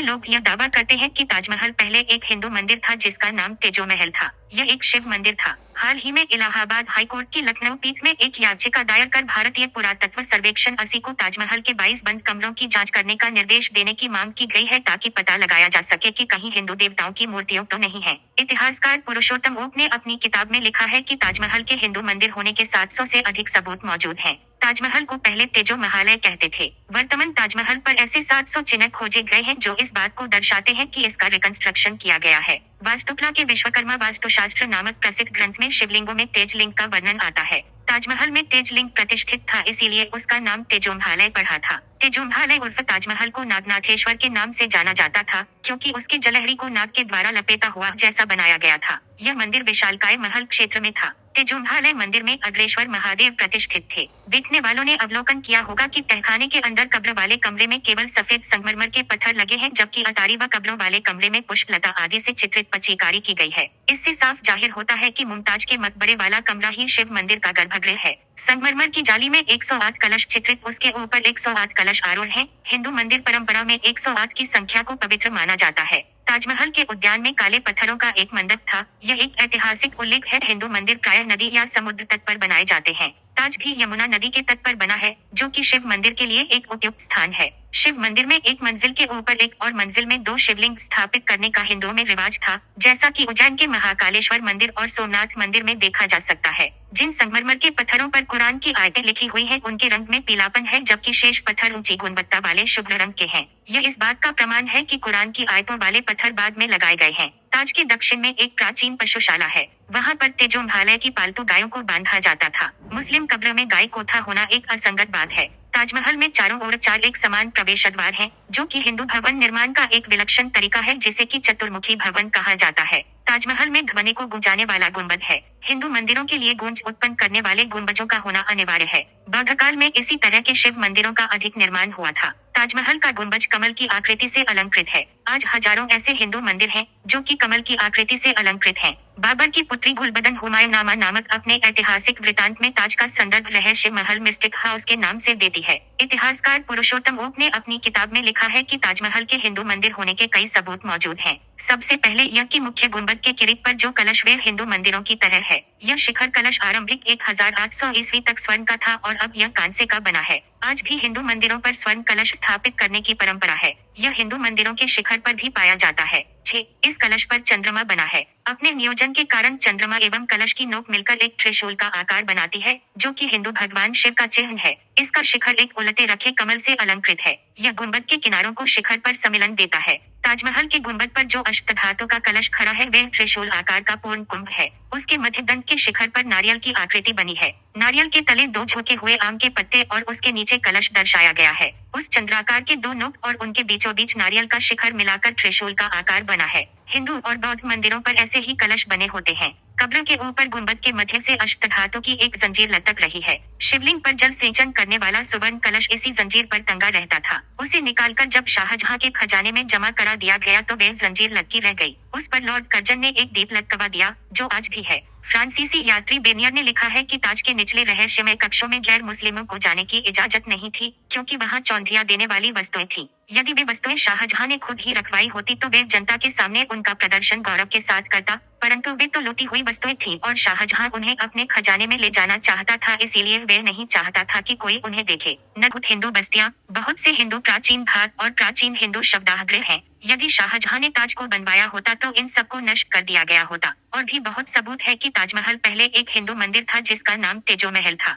लोग यह दावा करते हैं कि ताजमहल पहले एक हिंदू मंदिर था जिसका नाम तेजो महल था। यह एक शिव मंदिर था। हाल ही में इलाहाबाद हाईकोर्ट की लखनऊ पीठ में एक याचिका दायर कर भारतीय पुरातत्व सर्वेक्षण 80 को ताजमहल के 22 बंद कमरों की जांच करने का निर्देश देने की मांग की गई है ताकि पता लगाया जा सके कि कहीं हिंदू देवताओं की मूर्तियों तो नहीं है। इतिहासकार पुरुषोत्तम ओक ने अपनी किताब में लिखा है कि ताजमहल के हिंदू मंदिर होने के 700 से अधिक सबूत मौजूद हैं। ताजमहल को पहले तेजो महालय कहते थे। वर्तमान ताजमहल पर ऐसे 700 चिन्ह खोजे गए हैं जो इस बात को दर्शाते हैं कि इसका रिकंस्ट्रक्शन किया गया है। वास्तुकला के विश्वकर्मा वास्तुशास्त्र नामक प्रसिद्ध ग्रंथ में शिवलिंगों में तेज लिंग का वर्णन आता है। ताजमहल में तेज लिंग प्रतिष्ठित था, इसीलिए उसका नाम तेजोमहालय पड़ा था। तेजोमहालय उर्फ ताजमहल को नागनाथेश्वर के नाम से जाना जाता था, क्योंकि उसके जलहरी को नाग के द्वारा लपेटा हुआ जैसा बनाया गया था। यह मंदिर विशालकाय महल क्षेत्र में था। तेजोमहालय मंदिर में अग्रेश्वर महादेव प्रतिष्ठित थे। देखने वालों ने अवलोकन किया होगा कि तहखाने के अंदर कब्र वाले कमरे में केवल सफेद संगमरमर के पत्थर लगे हैं, जबकि अटारी व कब्रों वाले कमरे में पुष्पलता आदि से चित्रित पच्चीकारी की गई है। इससे साफ जाहिर होता है कि मुमताज के मकबरे वाला कमरा ही शिव मंदिर का गर्भगृह है। संगमरमर की जाली में 108 कलश चित्रित, उसके ऊपर 108 कलश आरूढ़ हैं। हिंदू मंदिर परंपरा में 108 की संख्या को पवित्र माना जाता है। ताजमहल के उद्यान में काले पत्थरों का एक मंडप था। यह एक ऐतिहासिक उल्लेख है। हिंदू मंदिर प्रायः नदी या समुद्र तट पर बनाए जाते हैं। ताज भी यमुना नदी के तट पर बना है, जो कि शिव मंदिर के लिए एक उपयुक्त स्थान है। शिव मंदिर में एक मंजिल के ऊपर एक और मंजिल में 2 शिवलिंग स्थापित करने का हिंदुओं में रिवाज था, जैसा कि उज्जैन के महाकालेश्वर मंदिर और सोमनाथ मंदिर में देखा जा सकता है। जिन संगमरमर के पत्थरों पर कुरान की आयतें लिखी हुई हैं, उनके रंग में पीलापन है, जबकि शेष पत्थर ऊंची गुणवत्ता वाले शुभ्र रंग के हैं। यह इस बात का प्रमाण है कि कुरान की आयतों वाले पत्थर बाद में लगाए गए हैं। ताज के दक्षिण में एक प्राचीन पशुशाला है। वहां पर तेजोमहालय की पालतू गायों को बांधा जाता था। मुस्लिम कब्र में गाय कोठा होना एक असंगत बात है। ताजमहल में चारों ओर 4 एक समान प्रवेश द्वार हैं, जो कि हिंदू भवन निर्माण का एक विलक्षण तरीका है, जिसे कि चतुर्मुखी भवन कहा जाता है। ताजमहल में ध्वनि को गूंजाने वाला गुंबद है। हिंदू मंदिरों के लिए गूंज उत्पन्न करने वाले गुंबजों का होना अनिवार्य है। बौद्धकाल में इसी तरह के शिव मंदिरों का अधिक निर्माण हुआ था। ताजमहल का गुंबज कमल की आकृति से अलंकृत है। आज हजारों ऐसे हिंदू मंदिर हैं, जो कि कमल की आकृति से अलंकृत हैं। बाबर की पुत्री गुलबदन हुमायूंनामा नामक अपने ऐतिहासिक वृतांत में ताज का संदर्भ रहस्य महल मिस्टिक हाउस के नाम से देती है। इतिहासकार पुरुषोत्तम ओक ने अपनी किताब में लिखा है कि ताजमहल के हिंदू मंदिर होने के कई सबूत मौजूद हैं। सबसे पहले यह कि मुख्य गुंबद के किरीट पर जो कलश वे हिंदू मंदिरों की तरह है। यह शिखर कलश आरंभिक 1800 ईस्वी तक स्वर्ण का था और अब यह कांसे का बना है। आज भी हिंदू मंदिरों पर स्वर्ण कलश स्थापित करने की परंपरा है। यह हिंदू मंदिरों के शिखर पर भी पाया जाता है। 6. इस कलश पर चंद्रमा बना है। अपने नियोजन के कारण चंद्रमा एवं कलश की नोक मिलकर एक त्रिशूल का आकार बनाती है, जो कि हिंदू भगवान शिव का चिन्ह है। इसका शिखर एक उलटे रखे कमल से अलंकृत है। यह गुंबद के किनारों को शिखर पर सम्मिलन देता है। ताजमहल के गुंबद पर जो अष्टधातु का कलश खड़ा है, वह त्रिशूल आकार का पूर्ण कुंभ है। उसके मध्य दंड के शिखर पर नारियल की आकृति बनी है। नारियल के तले 2 झुके हुए आम के पत्ते और उसके नीचे कलश दर्शाया गया है। उस चंद्राकार के 2 नोक और उनके बीचों बीच नारियल का शिखर मिलाकर त्रिशूल का आकार बना है। हिंदू और बौद्ध मंदिरों पर ऐसे ही कलश बने होते हैं। कब्र के ऊपर गुंबद के मध्य से अष्टधातु की एक जंजीर लटक रही है। शिवलिंग पर जल सिंचन करने वाला सुवर्ण कलश इसी जंजीर पर टंगा रहता था। उसे निकालकर जब शाहजहां के खजाने में जमा करा दिया गया तो वह जंजीर लटकी रह गई। उस पर लॉर्ड कर्जन ने एक दीप लटकवा दिया, जो आज भी है। फ्रांसीसी यात्री बेनियर ने लिखा है कि ताज के निचले रहस्यमय कक्षों में गैर मुस्लिमों को जाने की इजाजत नहीं थी, क्योंकि वहां चौंधिया देने वाली वस्तुएं थी। यदि वे वस्तुएं शाहजहां ने खुद ही रखवाई होती तो वे जनता के सामने उनका प्रदर्शन गौरव के साथ करता, परंतु वे तो लूटी हुई वस्तुएं थीं और शाहजहां उन्हें अपने खजाने में ले जाना चाहता था, इसीलिए वे नहीं चाहता था कि कोई उन्हें देखे। नगुत हिंदू बस्तियां, बहुत से हिंदू प्राचीन घाट और प्राचीन हिंदू शवदाह हैं। यदि शाहजहां ने ताज को बनवाया होता तो इन सबको नष्ट कर दिया गया होता। और भी बहुत सबूत है कि ताजमहल पहले एक हिंदू मंदिर था जिसका नाम तेजो महल था।